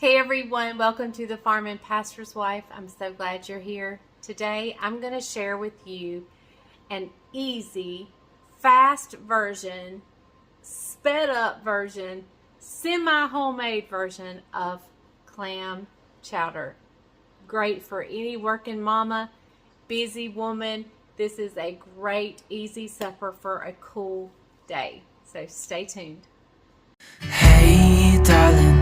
Hey everyone, welcome to the Farm and Pastor's Wife. I'm so glad you're here. Today I'm going to share with you an easy, fast version, sped up version, semi-homemade version of clam chowder. Great for any working mama, busy woman. This is a great, easy supper for a cool day. So stay tuned. Hey darling,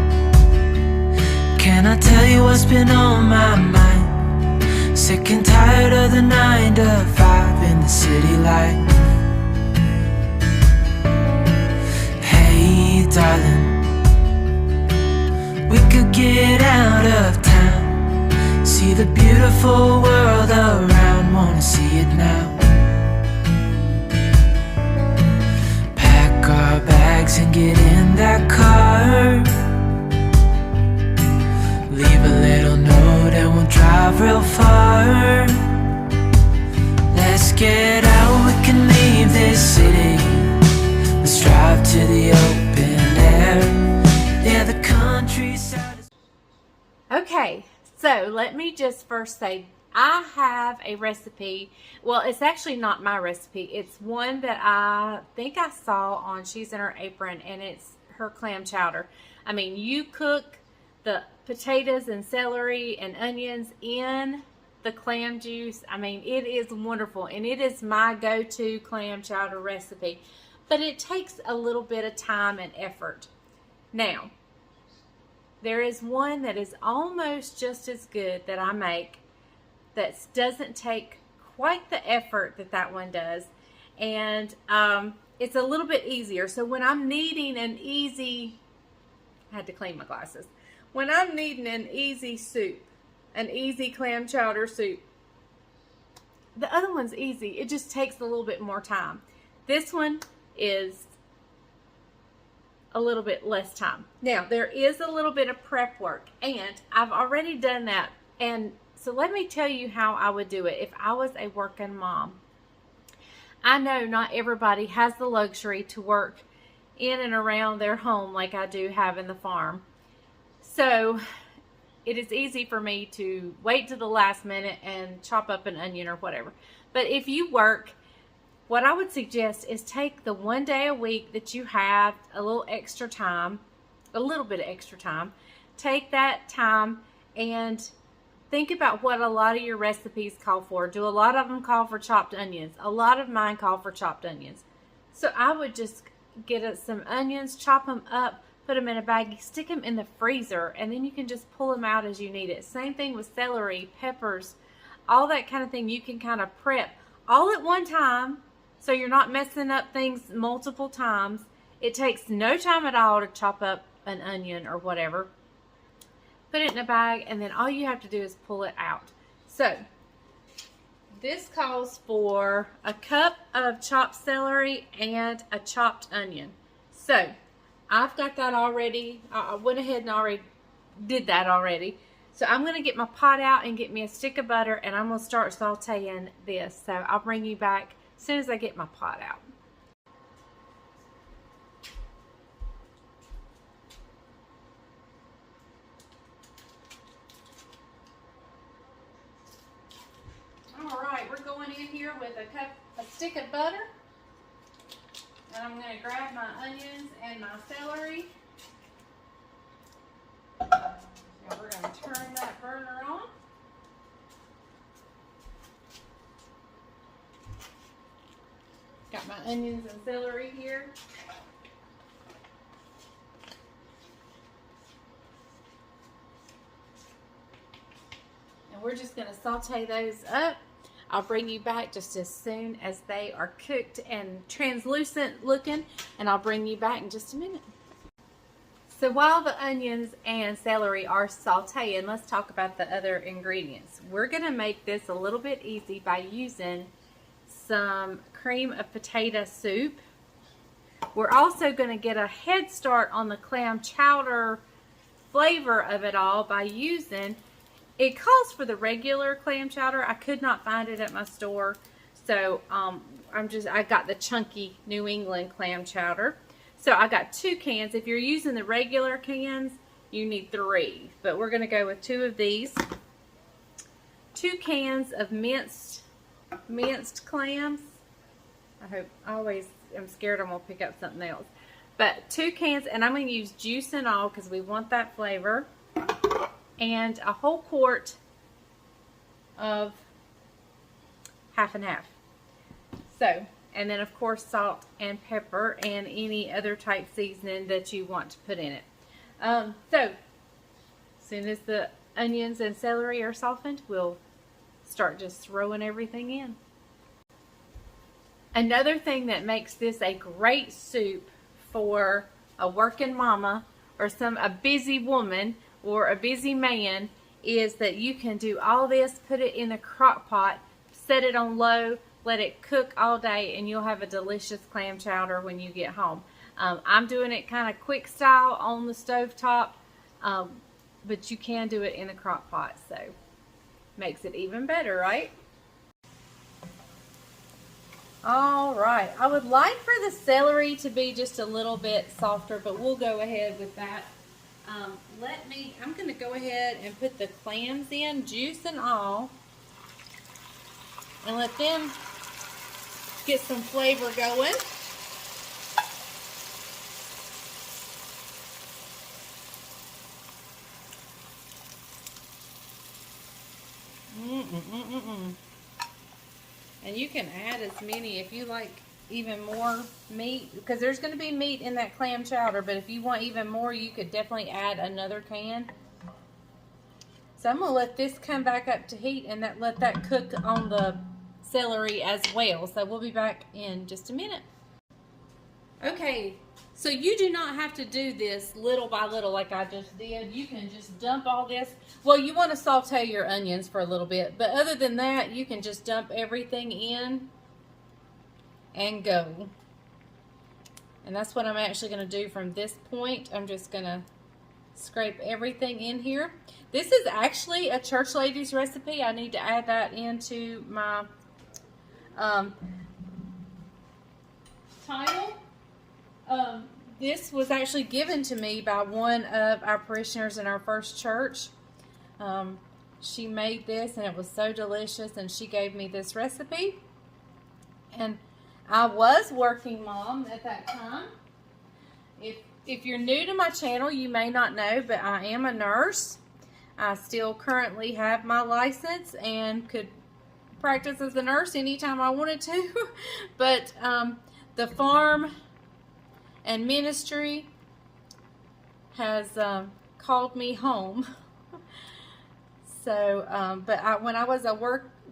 can I tell you what's been on my mind? Sick and tired of the 9 to 5 in the city life. Hey darling, we could get out of town, see the beautiful world around, wanna see it now. Pack our bags and get in that car, leave a little note and we'll drive real far. Let's get out, we can leave this city. Let's drive to the open air. Yeah, the countryside is... Okay, so let me just first say, I have a recipe. Well, it's actually not my recipe. It's one that I think I saw on She's in Her Apron, and it's her clam chowder. I mean, you cook the potatoes and celery and onions in the clam juice. I mean, it is wonderful, and it is my go-to clam chowder recipe. But it takes a little bit of time and effort. Now, there is one that is almost just as good that I make that doesn't take quite the effort that that one does, and it's a little bit easier. So when I'm needing an easy, I had to clean my glasses. When I'm needing an easy soup, an easy clam chowder soup, the other one's easy. It just takes a little bit more time. This one is a little bit less time. Now, there is a little bit of prep work, and I've already done that. And so let me tell you how I would do it if I was a working mom. I know not everybody has the luxury to work in and around their home like I do have in the farm. So it is easy for me to wait to the last minute and chop up an onion or whatever. But if you work, what I would suggest is take the one day a week that you have a little extra time, a little bit of extra time. Take that time and think about what a lot of your recipes call for. Do a lot of them call for chopped onions? A lot of mine call for chopped onions. So I would just get some onions, chop them up, put them in a baggie, stick them in the freezer, and then you can just pull them out as you need it. Same thing with celery, peppers, all that kind of thing. You can kind of prep all at one time so you're not messing up things multiple times. It takes no time at all to chop up an onion or whatever. Put it in a bag, and then all you have to do is pull it out. So this calls for a cup of chopped celery and a chopped onion. So I've got that already. I went ahead and already did that already. So I'm going to get my pot out and get me a stick of butter, and I'm going to start sauteing this. So I'll bring you back as soon as I get my pot out. Alright, we're going in here with a stick of butter. And I'm going to grab my onions and my celery. Now we're going to turn that burner on. Got my onions and celery here. And we're just going to saute those up. I'll bring you back just as soon as they are cooked and translucent looking, and I'll bring you back in just a minute. So while the onions and celery are sauteing, let's talk about the other ingredients. We're going to make this a little bit easy by using some cream of potato soup. We're also going to get a head start on the clam chowder flavor of it all by using, it calls for the regular clam chowder. I could not find it at my store, so I got the chunky New England clam chowder. So I got 2 cans. If you're using the regular cans, you need 3. But we're going to go with 2 of these. 2 cans of minced clams. I always am scared I'm going to pick up something else. But 2 cans, and I'm going to use juice and all because we want that flavor. And a whole quart of half and half. So, and then of course salt and pepper and any other type seasoning that you want to put in it. So, as soon as the onions and celery are softened, we'll start just throwing everything in. Another thing that makes this a great soup for a working mama or a busy woman or a busy man is that you can do all this, put it in a crock pot, set it on low, let it cook all day, and you'll have a delicious clam chowder when you get home. I'm doing it kind of quick style on the stove top, but you can do it in a crock pot, so makes it even better, right? All right, I would like for the celery to be just a little bit softer, but we'll go ahead with that. I'm going to go ahead and put the clams in, juice and all, and let them get some flavor going. And you can add as many if you like even more meat, because there's going to be meat in that clam chowder, but if you want even more, you could definitely add another can. So I'm going to let this come back up to heat and let that cook on the celery as well. So we'll be back in just a minute. Okay, so you do not have to do this little by little like I just did. You can just dump all this. Well, you want to saute your onions for a little bit, but other than that, you can just dump everything in and go. And that's what I'm actually going to do from this point. I'm just going to scrape everything in here. This is actually a church lady's recipe. I need to add that into my title. This was actually given to me by one of our parishioners in our first church. She made this and it was so delicious, and she gave me this recipe. And I was working mom at that time. If you're new to my channel, you may not know, but I am a nurse. I still currently have my license and could practice as a nurse anytime I wanted to. But the farm and ministry has called me home. So, but when I was a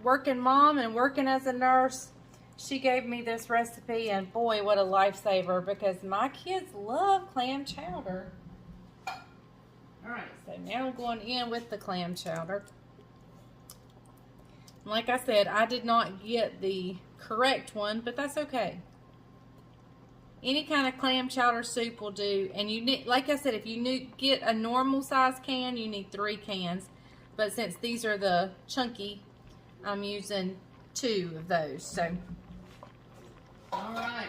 working mom and working as a nurse, she gave me this recipe, and boy, what a lifesaver, because my kids love clam chowder. Alright, so now I'm going in with the clam chowder. Like I said, I did not get the correct one, but that's okay. Any kind of clam chowder soup will do. And you need, like I said, if you get a normal size can, you need 3 cans. But since these are the chunky, I'm using 2 of those. So, all right.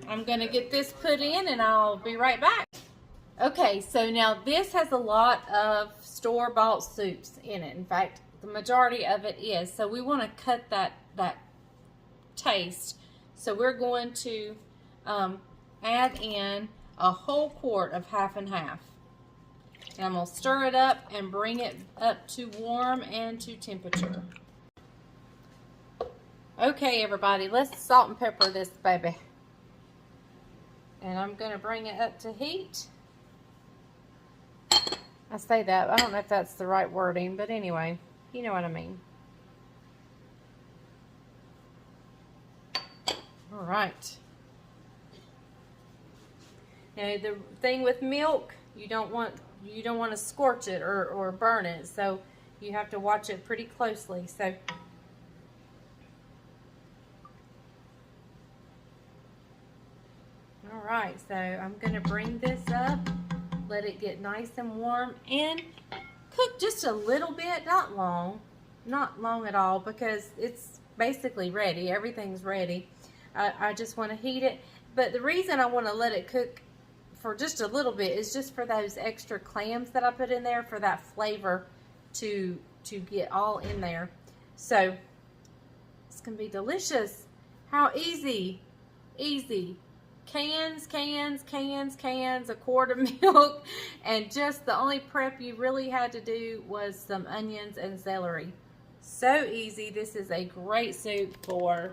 I'm going to get this put in and I'll be right back. Okay, so now this has a lot of store-bought soups in it. In fact, the majority of it is. So we want to cut that taste. So we're going to add in a whole quart of half and half. And I'm going to stir it up and bring it up to warm and to temperature. Okay, everybody, let's salt and pepper this baby. And I'm going to bring it up to heat. I say that, I don't know if that's the right wording, but anyway, you know what I mean. All right. Now the thing with milk, you don't want to scorch it or burn it, so you have to watch it pretty closely. So all right, so I'm going to bring this up, let it get nice and warm, and cook just a little bit, not long at all, because it's basically ready. Everything's ready. I just want to heat it, but the reason I want to let it cook for just a little bit is just for those extra clams that I put in there, for that flavor to get all in there. So it's gonna be delicious. How easy. Cans, a quart of milk, and just the only prep you really had to do was some onions and celery. So easy. This is a great soup for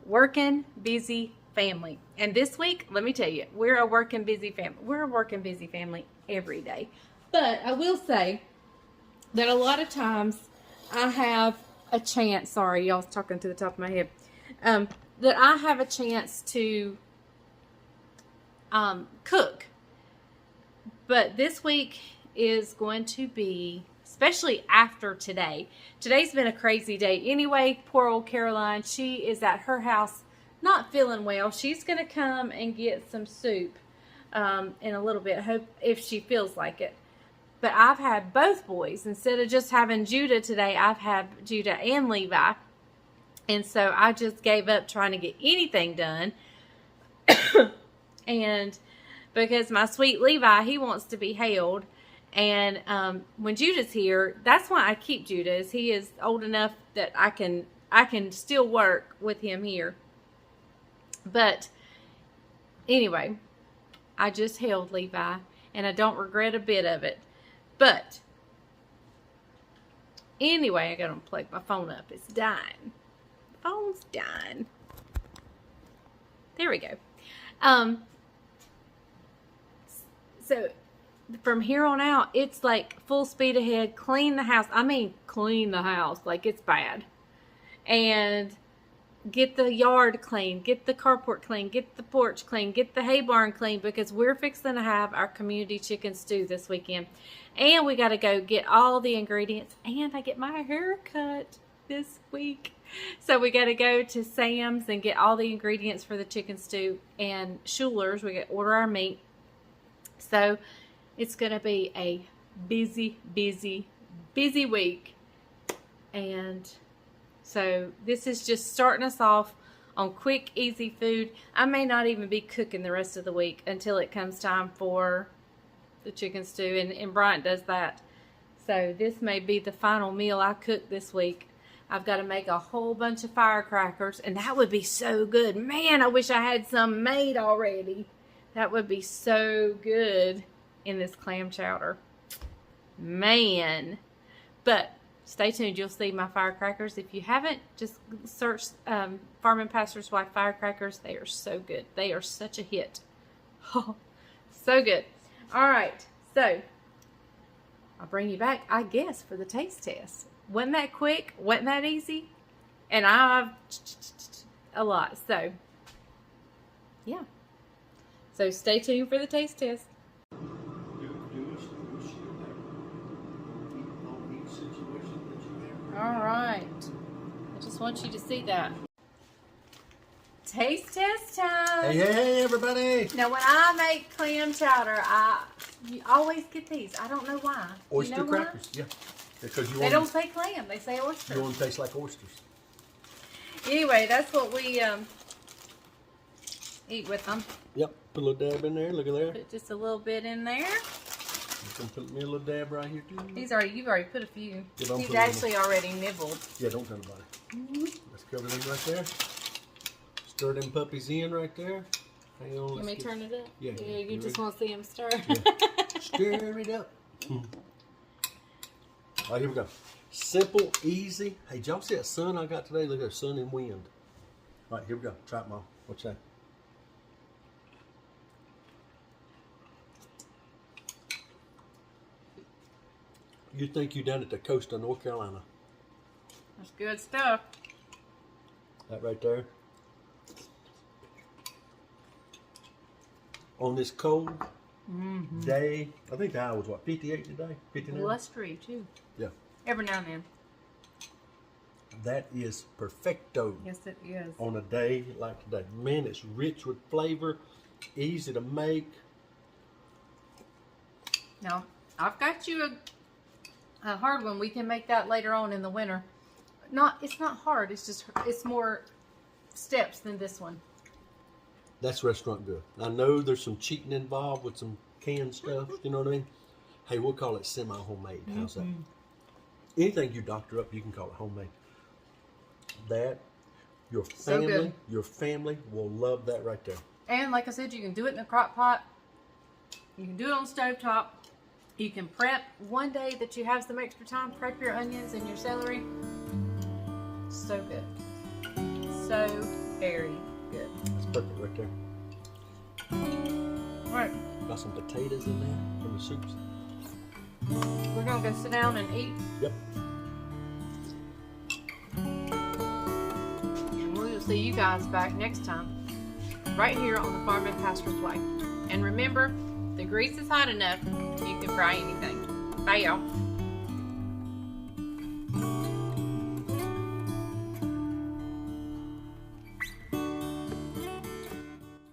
working busy family. And this week, let me tell you, we're a working busy family. We're a working busy family every day. But I will say that a lot of times I have a chance, sorry, y'all's talking to the top of my head, that I have a chance to cook. But this week is going to be, especially after today. Today's been a crazy day. Anyway, poor old Caroline, she is at her house not feeling well. She's going to come and get some soup in a little bit, hope if she feels like it. But I've had both boys. Instead of just having Judah today, I've had Judah and Levi. And so I just gave up trying to get anything done. And because my sweet Levi, he wants to be held. And when Judah's here, that's why I keep Judah, is he is old enough that I can still work with him here. But anyway, I just held Levi, and I don't regret a bit of it. But anyway, I gotta plug my phone up. It's dying. The phone's dying. There we go. So from here on out, it's like full speed ahead. Clean the house. I mean, clean the house like it's bad. And get the yard clean, get the carport clean, get the porch clean, get the hay barn clean, because we're fixing to have our community chicken stew this weekend. And we got to go get all the ingredients, and I get my hair cut this week. So we got to go to Sam's and get all the ingredients for the chicken stew, and Schuler's, we got to order our meat. So it's going to be a busy week. And so this is just starting us off on quick, easy food. I may not even be cooking the rest of the week until it comes time for the chicken stew, and Bryant does that. So this may be the final meal I cook this week. I've got to make a whole bunch of firecrackers, and that would be so good. Man, I wish I had some made already. That would be so good in this clam chowder. Man. But stay tuned. You'll see my firecrackers. If you haven't, just search Farm and Pastor's Wife firecrackers. They are so good. They are such a hit. Oh, so good. All right. So I'll bring you back, I guess, for the taste test. Wasn't that quick? Wasn't that easy? And I've a lot. So yeah. So stay tuned for the taste test. All right. I just want you to see that. Taste test time. Hey, everybody. Now, when I make clam chowder, you always get these. I don't know why. Oyster you know crackers, why? yeah. Because They don't say clam. They say oyster. You want to taste like oysters. Anyway, that's what we eat with them. Yep. Put a little dab in there. Look at there. Put just a little bit in there. You can put me a little dab right here, too. You've already put a few. Yeah, He's actually already nibbled. Yeah, don't tell nobody. Let's cover them right there. Stir them puppies in right there. Hang on. You may turn it up. Yeah. You just want to see them stir. Yeah. Stir it up. All right, here we go. Simple, easy. Hey, did y'all see that sun I got today? Look at that sun and wind. All right, here we go. Try it, Mom. What's that? You think you're down at the coast of North Carolina. That's good stuff. That right there. On this cold day, I think the high was what, 58 today? 59? Blustery too. Yeah. Every now and then. That is perfecto. Yes, it is. On a day like today. Man, it's rich with flavor, easy to make. Now, I've got you a hard one. We can make that later on in the winter. It's not hard. It's just, it's more steps than this one. That's restaurant good. I know there's some cheating involved with some canned stuff. You know what I mean? Hey, we'll call it semi-homemade. How's that? Anything you doctor up, you can call it homemade. That, your So good. your family will love that right there. And like I said, you can do it in a crock pot. You can do it on stovetop. You can prep one day that you have some extra time. Prep your onions and your celery. So good. So very good. That's perfect right there. All right, Got some potatoes in there from the soups. we're gonna go sit down and eat. Yep. And we'll see you guys back next time, right here on the Farm and Pastoral Way. And remember, the grease is hot enough, you can fry anything. Bye, y'all.